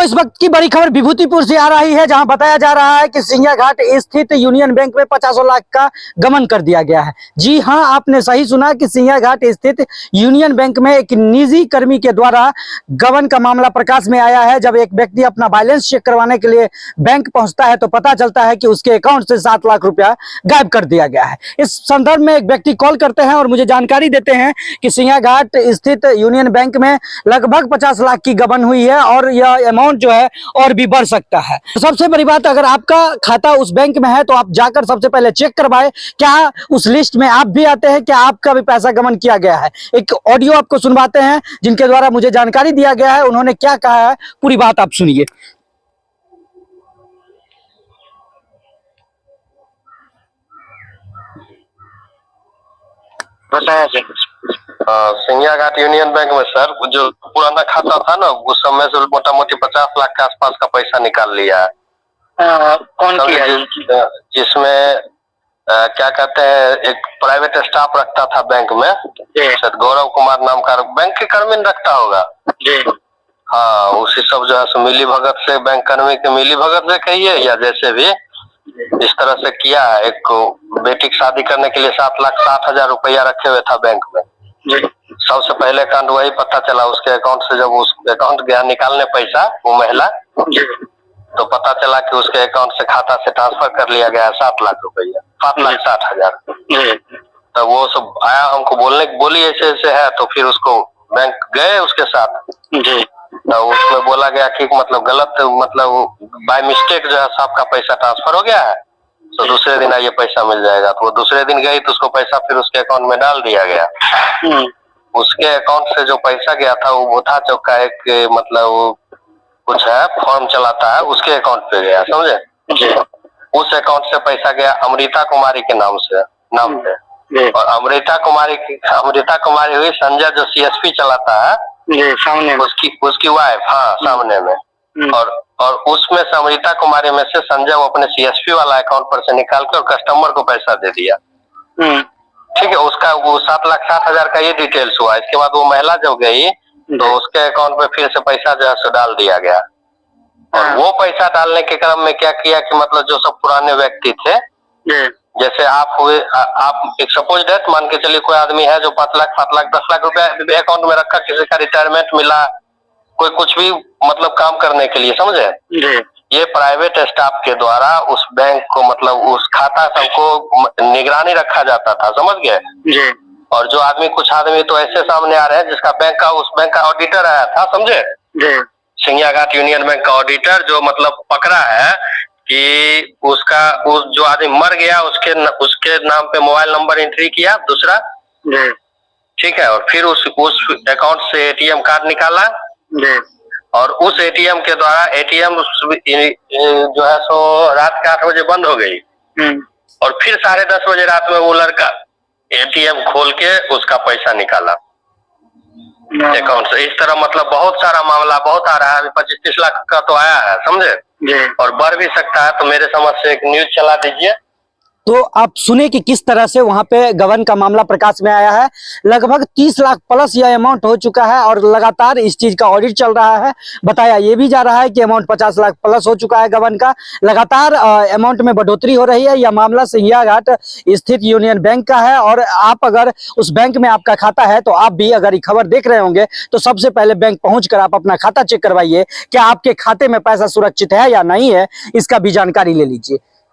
इस वक्त की बड़ी खबर विभूतिपुर से आ रही है, जहां बताया जा रहा है कि सिंघिया घाट स्थित यूनियन बैंक में 50 लाख का गबन कर दिया गया है। जी हां, आपने सही सुना कि सिंघिया घाट स्थित यूनियन बैंक में एक निजी कर्मी के द्वारा गबन का मामला प्रकाश में आया है। जब एक व्यक्ति अपना बैलेंस चेक करवाने के लिए बैंक पहुंचता है तो पता चलता है कि उसके अकाउंट से 7 लाख रुपया गायब कर दिया गया है। इस संदर्भ में एक व्यक्ति कॉल करते हैं और मुझे जानकारी देते हैं कि सिंघिया घाट स्थित यूनियन बैंक में लगभग 50 लाख की गबन हुई है और यह अमाउंट जो है और भी बढ़ सकता है। तो सबसे बड़ी बात, अगर आपका खाता उस बैंक में है तो आप जाकर सबसे पहले चेक करवाएं, क्या उस लिस्ट में आप भी आते हैं, क्या आपका भी पैसा गबन किया गया है। एक ऑडियो आपको सुनवाते हैं जिनके द्वारा मुझे जानकारी दिया गया है, उन्होंने क्या कहा है, पूरी बात आप सुनिए। बताया सिंघिया घाट यूनियन बैंक में सर जो पुराना खाता था ना, उस समय से मोटा मोटी 50 लाख के आसपास का पैसा निकाल लिया है। कौन किया है? जिसमें क्या कहते हैं, एक प्राइवेट स्टाफ रखता था बैंक में, शायद गौरव कुमार नाम का बैंक के कर्मी रखता होगा। हाँ, उसी सब जो है मिली भगत से, बैंक कर्मी के मिली भगत से कहिए या जैसे भी इस तरह से किया है। एक बेटी की शादी करने के लिए 7,60,000 रुपया रखे हुए था बैंक में। सबसे पहले कांड वही पता चला उसके अकाउंट से, जब उस अकाउंट गया निकालने पैसा वो महिला, तो पता चला कि उसके अकाउंट से खाता से ट्रांसफर कर लिया गया 7 लाख रुपया, 7,60,000। तो वो सब आया हमको बोली ऐसे ऐसे है, तो फिर उसको बैंक गए उसके साथ। तो उसमें बोला गया कि मतलब गलत, मतलब बाय मिस्टेक जो है सबका पैसा ट्रांसफर हो गया है, तो दूसरे दिन ये पैसा मिल जाएगा। तो वो दूसरे दिन गई तो उसको पैसा फिर उसके अकाउंट में डाल दिया गया। उसके अकाउंट से जो पैसा गया था वो था चौका एक, मतलब कुछ है फॉर्म चलाता है, उसके अकाउंट पे गया, समझे। उस अकाउंट से पैसा गया अमृता कुमारी के नाम पे, और अमृता कुमारी हुई संजय जो CSP चलाता है सामने, उसकी वाइफ। हाँ, सामने में। और उसमें से अमृता कुमारी में से संजय वो अपने CSP वाला अकाउंट पर से निकाल कर कस्टमर को पैसा दे दिया। ठीक है, उसका वो 7,60,000 का ये डिटेल्स हुआ। इसके बाद वो महिला जब गई तो उसके अकाउंट में फिर से पैसा जो है सो डाल दिया गया। और वो पैसा डालने के क्रम में क्या किया कि मतलब जो सब पुराने व्यक्ति थे, जैसे आप हुए, आप एक सपोज डेट मान के चलिए, कोई आदमी है जो 5 लाख 7 लाख 10 लाख रुपया अकाउंट में रखा, किसी का रिटायरमेंट मिला, कोई कुछ भी मतलब काम करने के लिए, समझे। ये प्राइवेट स्टाफ के द्वारा उस बैंक को, मतलब उस खाता सबको निगरानी रखा जाता था, समझ गए। और जो आदमी, कुछ आदमी तो ऐसे सामने आ रहे हैं जिसका उस बैंक का ऑडिटर आया था, समझे। सिंघिया घाट यूनियन बैंक का ऑडिटर जो मतलब पकड़ा है कि उस जो आदमी मर गया उसके नाम पे मोबाइल नंबर एंट्री किया दूसरा, ठीक है। और फिर उस अकाउंट से ATM कार्ड निकाला, और उस ATM के द्वारा ATM जो है सो रात के 8 बजे बंद हो गई, और फिर 10:30 बजे रात में वो लड़का ATM खोल के उसका पैसा निकाला अकाउंट से। इस तरह मतलब बहुत सारा मामला बहुत आ रहा है। अभी 25-30 लाख का तो आया है, समझे, और बढ़ भी सकता है। तो मेरे समझ से एक न्यूज चला दीजिए। तो आप सुने कि किस तरह से वहां पे गबन का मामला प्रकाश में आया है। लगभग 30 लाख प्लस यह अमाउंट हो चुका है और लगातार इस चीज का ऑडिट चल रहा है। बताया ये भी जा रहा है कि अमाउंट 50 लाख प्लस हो चुका है गबन का। लगातार अमाउंट में बढ़ोतरी हो रही है। यह मामला सिंघिया घाट स्थित यूनियन बैंक का है, और आप अगर उस बैंक में आपका खाता है तो आप भी अगर ये खबर देख रहे होंगे तो सबसे पहले बैंक पहुंचकर आप अपना खाता चेक करवाइए, क्या आपके खाते में पैसा सुरक्षित है या नहीं है, इसका भी जानकारी ले लीजिए।